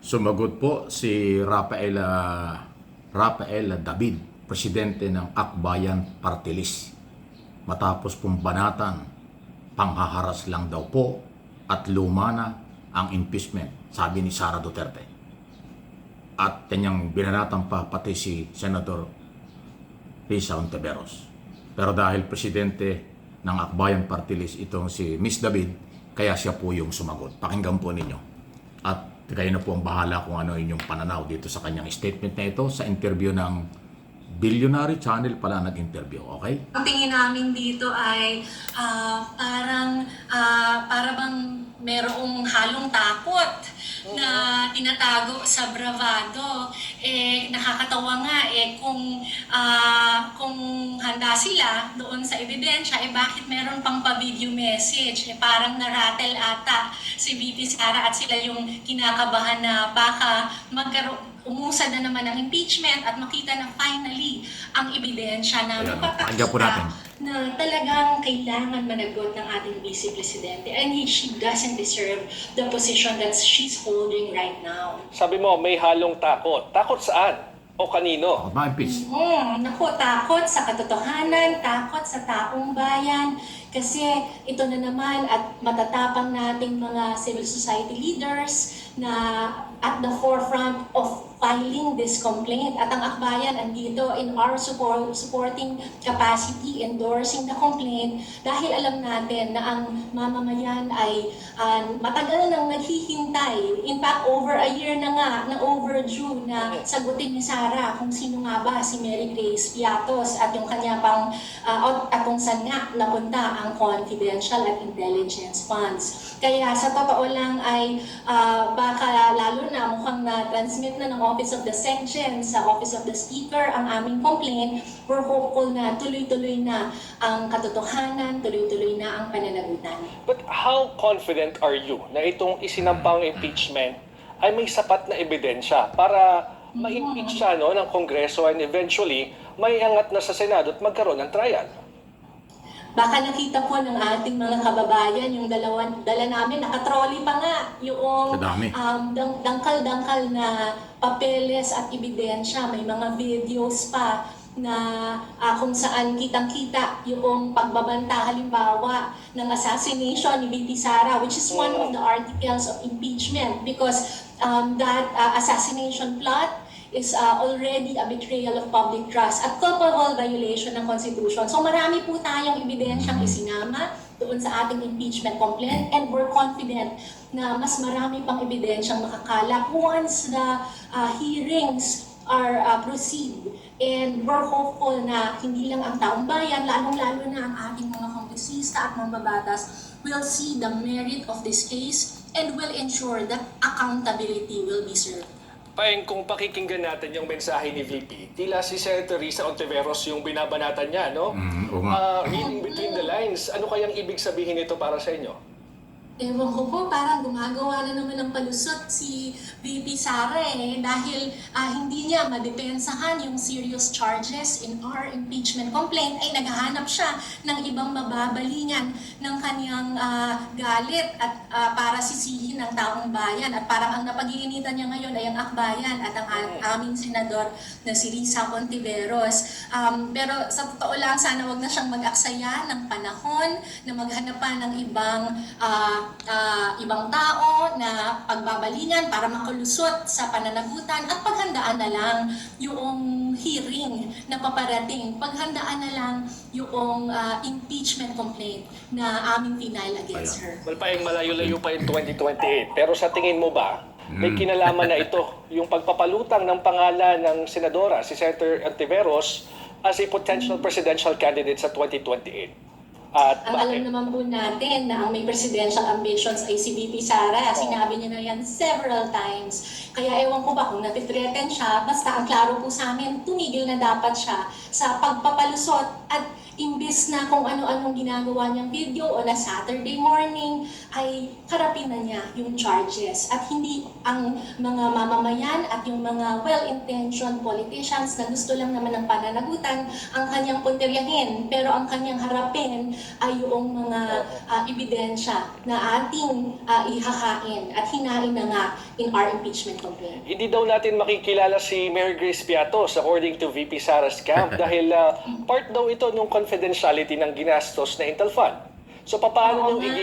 Sumagot po si Rafael David, presidente ng Akbayan Party List. Matapos pong banatan, panghaharas lang daw po at luma na ang impeachment, sabi ni Sara Duterte. At kanyang binanatan pa pati si Senador Risa Hontiveros. Pero dahil presidente ng Akbayan Party List itong si Miss David, kaya siya po yung sumagot. Pakinggan po ninyo. At kayo na po ang bahala kung ano inyong pananaw dito sa kanyang statement na ito sa interview ng Billionaire Channel pala nag-interview, okay? Ang tingin namin dito ay para bang merong halong takot na tinatago sa bravado. Nakakatawa nga kung handa sila doon sa ebidensya, bakit meron pang pa-video message? Parang na-rattle ata si VP Sara at sila yung kinakabahan na baka umusad na naman ang impeachment at makita na finally ang ebidensya na pakinggan po natin na talagang kailangan managot ng ating Vice Presidente and she doesn't deserve the position that she's holding right now. Sabi mo, may halong takot. Takot saan? O kanino? Ma-impeach. Naku, takot sa katotohanan, takot sa taong bayan. Kasi ito na naman at matatapang nating mga civil society leaders na at the forefront of filing this complaint. At ang Akbayan andito in our supporting capacity, endorsing the complaint dahil alam natin na ang mamamayan ay matagal nang naghihintay. In fact, over a year na nga na overdue na sagutin ni Sara kung sino nga ba si Mary Grace Piatos at yung kanya pang at kung saan nga napunta ang confidential at intelligence funds. Kaya sa totoo lang ay baka lalo na mukhang na-transmit na ng Office of the Section sa Office of the Speaker ang aming complaint. We're hopeful na tuloy-tuloy na ang katotohanan, tuloy-tuloy na ang pananagutan. But how confident are you na itong isinampang impeachment ay may sapat na ebidensya para ma-impeach siya ng Kongreso and eventually may angat na sa Senado at magkaroon ng trial? Baka nakita po ng ating mga kababayan, yung dala namin, nakatrolley pa nga yung dangkal-dangkal na papeles at ebidensya. May mga videos pa na kung saan kitang-kita yung pagbabanta halimbawa ng assassination ni VP Sara, which is one of the articles of impeachment because that assassination plot is already a betrayal of public trust at culpable violation ng Constitution. So marami po tayong ebidensyang isinama doon sa ating impeachment complaint and we're confident na mas marami pang ebidensyang makakalap once the hearings are proceed. And we're hopeful na hindi lang ang taong bayan, lalong-lalo na ang ating mga kongresista at mambabatas will see the merit of this case and will ensure that accountability will be served. Paeng, kung pakikinggan natin yung mensahe ni VP, tila si Senator Risa Hontiveros yung binabanatan niya, no? Reading between the lines, ano kayang ibig sabihin nito para sa inyo? Ewan ko po, parang gumagawa na naman ng palusot si VP Sara dahil hindi niya madepensahan yung serious charges in our impeachment complaint ay naghahanap siya ng ibang mababalingan ng kanyang galit at para sisihin ng taong bayan at parang ang napag-iinitan niya ngayon ay ang Akbayan at ang aming senador na si Risa Hontiveros. Pero sa totoo lang, sana wag na siyang mag-aksaya ng panahon na maghanap pa ng ibang tao na pagbabalingan para makalusot sa pananagutan at paghandaan na lang yung hearing na paparating. Paghandaan na lang yung impeachment complaint na aming final against her. Well, Paeng, malayo-layo pa yung 2028. Pero sa tingin mo ba, may kinalaman na ito yung pagpapalutang ng pangalan ng senadora, si Senator Hontiveros, as a potential presidential candidate sa 2028? At ang alam naman po natin na ang may presidential ambitions ay si VP Sara. Sinabi niya na yan several times. Kaya ewan ko ba kung natithreaten siya, basta ang klaro po sa amin, tumigil na dapat siya sa pagpapalusot at imbis na kung ano-anong ginagawa niyang video on a Saturday morning, ay harapin na niya yung charges. At hindi ang mga mamamayan at yung mga well-intentioned politicians na gusto lang naman ng pananagutan ang kanyang punteryahin. Pero ang kanyang harapin ay yung mga ebidensya na ating ihahain at hinain na nga in our impeachment complaint. Hindi daw natin makikilala si Mayor Grace Piatos according to VP Sara's camp dahil part daw ito ng confidentiality ng ginastos na Intel Fund. So paano Oo niyo nga.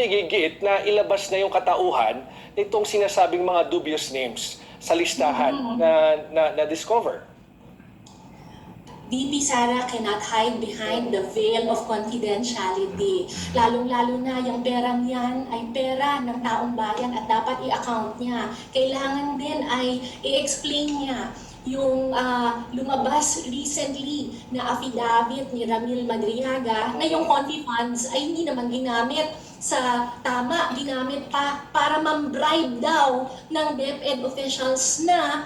igigiit na ilabas na yung katauhan nitong sinasabing mga dubious names sa listahan na discover? VP Sara cannot hide behind the veil of confidentiality. Lalong-lalo na yung perang yan ay pera ng taong bayan at dapat i-account niya. Kailangan din ay i-explain niya yung lumabas recently na affidavit ni Ramil Madriaga na yung confi funds ay hindi naman ginamit sa tama, ginamit pa para mambribe daw ng DepEd officials na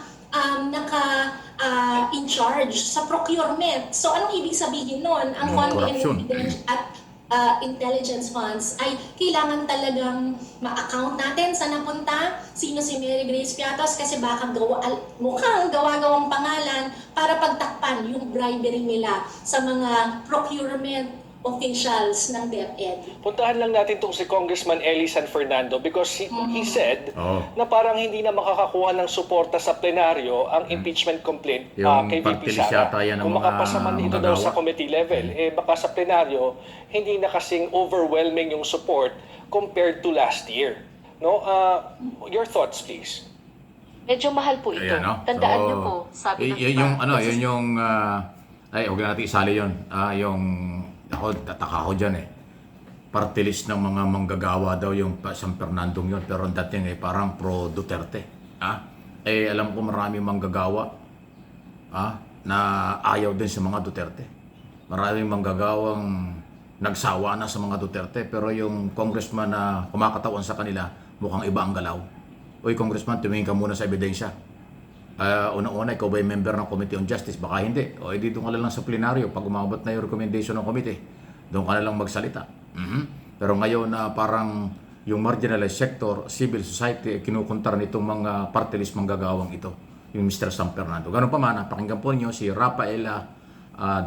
in charge sa procurement. So anong ibig sabihin nun? Ang Corruption. confidence at intelligence funds ay kailangan talagang ma-account natin sa napunta, sino si Mary Grace Piatos kasi baka mukhang gawa-gawang pangalan para pagtakpan yung bribery nila sa mga procurement officials ng DepEd. Puntahan lang natin itong si Congressman Eli San Fernando because he said na parang hindi na makakakuha ng suporta sa plenaryo ang impeachment complaint Yung kay VP party list Sara. yata yan ng Kung mga makapasa man ito daw manggagawa. sa committee level, baka sa plenaryo, hindi na kasing overwhelming yung support compared to last year. No? Your thoughts, please. Medyo mahal po ito. Ayan, no? Tandaan niyo po, sabi ng yun yung ay, huwag na natin isali yun. Yung ako, tataka ko dyan party list ng mga manggagawa daw yung San Fernandong yun. Pero ang dating parang pro Duterte. Alam ko maraming manggagawa na ayaw din sa mga Duterte. Maraming manggagawang nagsawa na sa mga Duterte. Pero yung congressman na kumakatawan sa kanila, mukhang iba ang galaw. Uy, congressman, tumingin ka muna sa ebidensya. Una-una, ikaw ba'y member ng Committee on Justice? Baka hindi. O edi doon ka na lang sa plenaryo pag umabot na yung recommendation ng committee. Doon ka na lang magsalita. Pero ngayon na parang yung marginalized sector, civil society, kinukontra nitong mga party list manggagawang ito. Yung Mr. San Fernando. Ganun pa man, pakinggan po niyo si Rafaela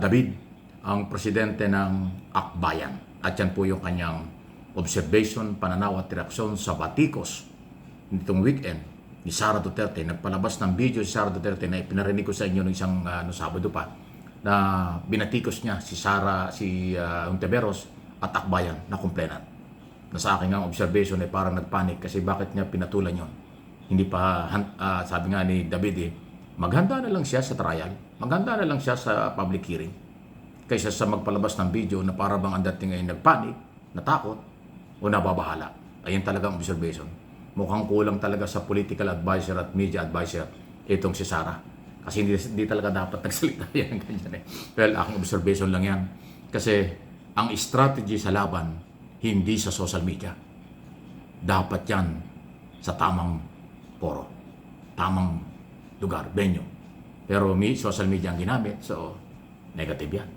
David, ang presidente ng Akbayan. At yan po yung kanyang observation, pananaw at reaksyon sa batikos nitong weekend ni Sara Duterte. Nagpalabas ng video si Sara Duterte na ipinarinig ko sa inyo ng isang Sabado pa na binatikos niya si Sara, si Ontiveros at Akbayan na complainant. Na sa akin ang observation ay parang nagpanik kasi bakit niya pinatulan yun. Hindi pa, sabi nga ni David maghanda na lang siya sa trial, maghanda na lang siya sa public hearing kaysa sa magpalabas ng video na para bang ang dating ay nagpanik, natakot o nababahala. Ayun talagang observation. Mukhang kulang talaga sa political advisor at media advisor itong si Sara. Kasi hindi talaga dapat nagsalita yan. Well, aking observation lang yan. Kasi ang strategy sa laban, hindi sa social media. Dapat yan sa tamang foro, tamang lugar, venue. Pero social media ang ginamit, so negative yan.